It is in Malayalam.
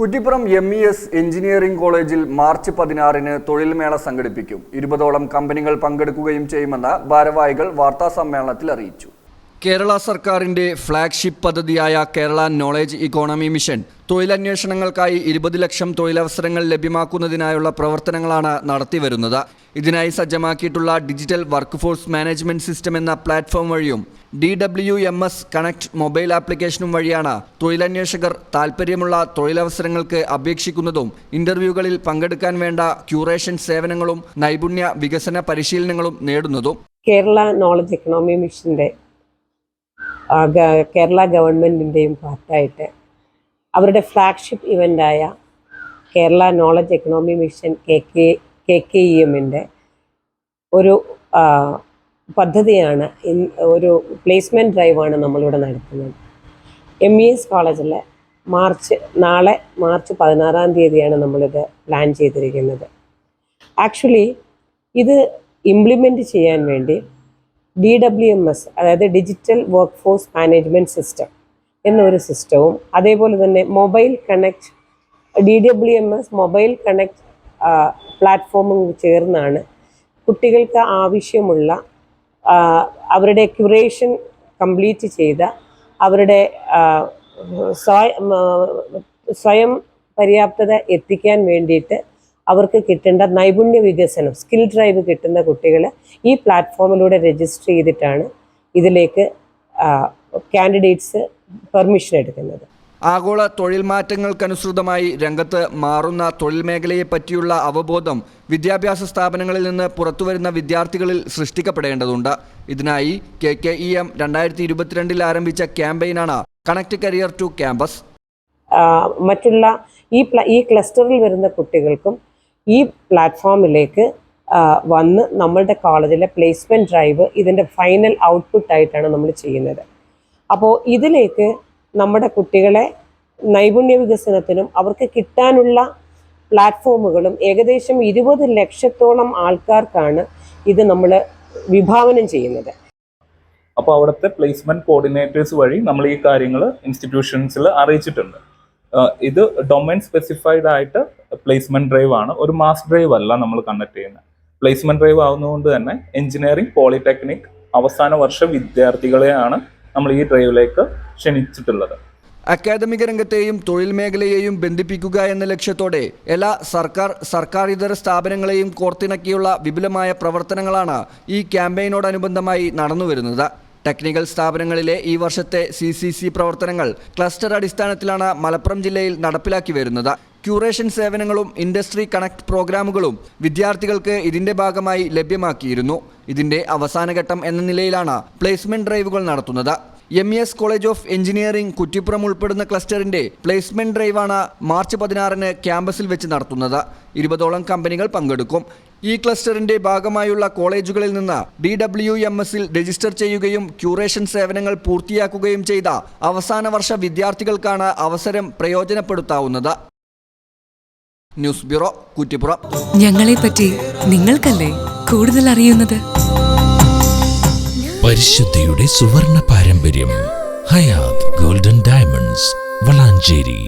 കുറ്റിപ്പുറം MES എഞ്ചിനീയറിംഗ് കോളേജിൽ മാർച്ച് 16-ന് തൊഴിൽമേള സംഘടിപ്പിക്കും. 20ഓളം കമ്പനികൾ പങ്കെടുക്കുകയും ചെയ്യുമെന്ന് ഭാരവാഹികൾ വാർത്താസമ്മേളനത്തിൽ അറിയിച്ചു. കേരള സർക്കാരിന്റെ ഫ്ലാഗ്ഷിപ്പ് പദ്ധതിയായ കേരള നോളജ് ഇക്കോണമി മിഷൻ തൊഴിലന്വേഷണങ്ങൾക്കായി 20 ലക്ഷം തൊഴിലവസരങ്ങൾ ലഭ്യമാക്കുന്നതിനായുള്ള പ്രവർത്തനങ്ങളാണ് നടത്തിവരുന്നത്. ഇതിനായി സജ്ജമാക്കിയിട്ടുള്ള digital work force management system എന്ന പ്ലാറ്റ്ഫോം വഴിയും DWMS കണക്ട് മൊബൈൽ ആപ്ലിക്കേഷനും വഴിയാണ് തൊഴിലന്വേഷകർ താൽപ്പര്യമുള്ള തൊഴിലവസരങ്ങൾക്ക് അപേക്ഷിക്കുന്നതും ഇന്റർവ്യൂകളിൽ പങ്കെടുക്കാൻ വേണ്ട ക്യൂറേഷൻ സേവനങ്ങളും നൈപുണ്യ വികസന പരിശീലനങ്ങളും നേടുന്നതും. കേരള നോളജ് ഇക്കോണമി മിഷന്റെ കേരള ഗവൺമെൻറ്റിൻ്റെയും പാർട്ടായിട്ട് അവരുടെ ഫ്ലാഗ്ഷിപ്പ് ഇവൻ്റായ കേരള നോളജ് എക്കണോമി മിഷൻ KKEMൻ്റെ ഒരു പദ്ധതിയാണ്, ഒരു പ്ലേസ്മെൻറ്റ് ഡ്രൈവാണ് നമ്മളിവിടെ നടത്തുന്നത്. MES കോളേജിൽ നാളെ മാർച്ച് 16-ാം തീയതിയാണ് നമ്മളിത് പ്ലാൻ ചെയ്തിരിക്കുന്നത്. ആക്ച്വലി ഇത് ഇംപ്ലിമെൻറ്റ് ചെയ്യാൻ വേണ്ടി DWMS, അതായത് digital work force management system എന്നൊരു സിസ്റ്റവും, അതേപോലെ തന്നെ mobile connect DWMS mobile connect പ്ലാറ്റ്ഫോമും ചേർന്നാണ് കുട്ടികൾക്ക് ആവശ്യമുള്ള അവരുടെ ക്യൂറേഷൻ കംപ്ലീറ്റ് ചെയ്ത അവരുടെ സ്വയം പര്യാപ്തത എത്തിക്കാൻ വേണ്ടിയിട്ട് അവർക്ക് കിട്ടേണ്ട നൈപുണ്യ വികസനം, സ്കിൽ ഡ്രൈവ് കിട്ടുന്ന കുട്ടികൾ ഈ പ്ലാറ്റ്ഫോമിലൂടെ രജിസ്റ്റർ ചെയ്തിട്ടാണ് ഇതിലേക്ക് കാൻഡിഡേറ്റ്സ് പെർമിഷൻ എടുക്കുന്നത്. ആഗോള തൊഴിൽ മാറ്റങ്ങൾക്കനുസൃതമായി രംഗത്ത് മാറുന്ന തൊഴിൽ മേഖലയെ പറ്റിയുള്ള അവബോധം വിദ്യാഭ്യാസ സ്ഥാപനങ്ങളിൽ നിന്ന് പുറത്തുവരുന്ന വിദ്യാർത്ഥികളിൽ സൃഷ്ടിക്കപ്പെടേണ്ടതുണ്ട്. ഇതിനായി KKEM 2022 ആരംഭിച്ച ക്യാമ്പയിനാണ് കണക്ട് കരിയർ ടു ക്യാമ്പസ്. മറ്റുള്ള ഈ ക്ലസ്റ്ററിൽ വരുന്ന കുട്ടികൾക്കും ഈ പ്ലാറ്റ്ഫോമിലേക്ക് വന്ന് നമ്മളുടെ കോളേജിലെ പ്ലേസ്മെൻറ്റ് ഡ്രൈവ് ഇതിൻ്റെ ഫൈനൽ ഔട്ട്പുട്ടായിട്ടാണ് നമ്മൾ ചെയ്യുന്നത്. അപ്പോൾ ഇതിലേക്ക് നമ്മുടെ കുട്ടികളെ നൈപുണ്യ വികസനത്തിനും അവർക്ക് കിട്ടാനുള്ള പ്ലാറ്റ്ഫോമുകളും ഏകദേശം 20 ലക്ഷത്തോളം ആൾക്കാർക്കാണ് ഇത് നമ്മൾ വിഭാവനം ചെയ്യുന്നത്. അപ്പോൾ അവിടുത്തെ പ്ലേസ്മെൻറ്റ് കോർഡിനേറ്റേഴ്സ് വഴി നമ്മൾ ഈ കാര്യങ്ങൾ ഇൻസ്റ്റിറ്റ്യൂഷൻസിൽ അറിയിച്ചിട്ടുണ്ട്. ഇത് ഡൊമൈൻ സ്പെസിഫൈഡ് ആയിട്ട് പ്ലേസ്മെന്റ് ഡ്രൈവ് ആണ്, ഒരു മാസ് ഡ്രൈവ് അല്ല നമ്മൾ കണ്ടക്ട് ചെയ്യുന്നത്. പ്ലേസ്മെന്റ് ഡ്രൈവ് ആവുന്നതുകൊണ്ട് തന്നെ എഞ്ചിനീയറിംഗ്, പോളിടെക്നിക് അവസാന വർഷ വിദ്യാർത്ഥികളെയാണ് നമ്മൾ ഈ ഡ്രൈവിലേക്ക് ക്ഷണിച്ചിട്ടുള്ളത്. അക്കാദമിക രംഗത്തെയും തൊഴിൽ മേഖലയെയും ബന്ധിപ്പിക്കുക എന്ന ലക്ഷ്യത്തോടെ എല്ലാ സർക്കാരിതര സ്ഥാപനങ്ങളെയും കോർത്തിണക്കിയുള്ള വിപുലമായ പ്രവർത്തനങ്ങളാണ് ഈ ക്യാമ്പയിനോടനുബന്ധമായി നടന്നുവരുന്നത്. ടെക്നിക്കൽ സ്ഥാപനങ്ങളിലെ ഈ വർഷത്തെ CCC പ്രവർത്തനങ്ങൾ ക്ലസ്റ്റർ അടിസ്ഥാനത്തിലാണ് മലപ്പുറം ജില്ലയിൽ നടപ്പിലാക്കി വരുന്നത്. ക്യൂറേഷൻ സേവനങ്ങളും ഇൻഡസ്ട്രി കണക്ട് പ്രോഗ്രാമുകളും വിദ്യാർത്ഥികൾക്ക് ഇതിന്റെ ഭാഗമായി ലഭ്യമാക്കിയിരുന്നു. ഇതിന്റെ അവസാനഘട്ടം എന്ന നിലയിലാണ് പ്ലേസ്മെന്റ് ഡ്രൈവുകൾ നടത്തുന്നത്. MES college of engineering Kuttippuram ഉൾപ്പെടുന്ന ക്ലസ്റ്ററിന്റെ പ്ലേസ്മെന്റ് ഡ്രൈവാണ് മാർച്ച് 16-ന് ക്യാമ്പസിൽ വെച്ച് നടത്തുന്നത്. 20ഓളം കമ്പനികൾ പങ്കെടുക്കും. ഈ ക്ലസ്റ്ററിന്റെ ഭാഗമായുള്ള കോളേജുകളിൽ നിന്ന് DWMSൽ രജിസ്റ്റർ ചെയ്യുകയും ക്യൂറേഷൻ സേവനങ്ങൾ പൂർത്തിയാക്കുകയും ചെയ്ത അവസാന വർഷ വിദ്യാർത്ഥികൾക്കാണ് അവസരം പ്രയോജനപ്പെടുത്താവുന്നത്. News bureau, Kuttippuram. ഞങ്ങളെപ്പറ്റി നിങ്ങൾക്കല്ലേ കൂടുതൽ അറിയുന്നത്? പരിശുദ്ധിയുടെ സുവർണ പാരമ്പര്യം. Hayath golden diamonds, Valanchery.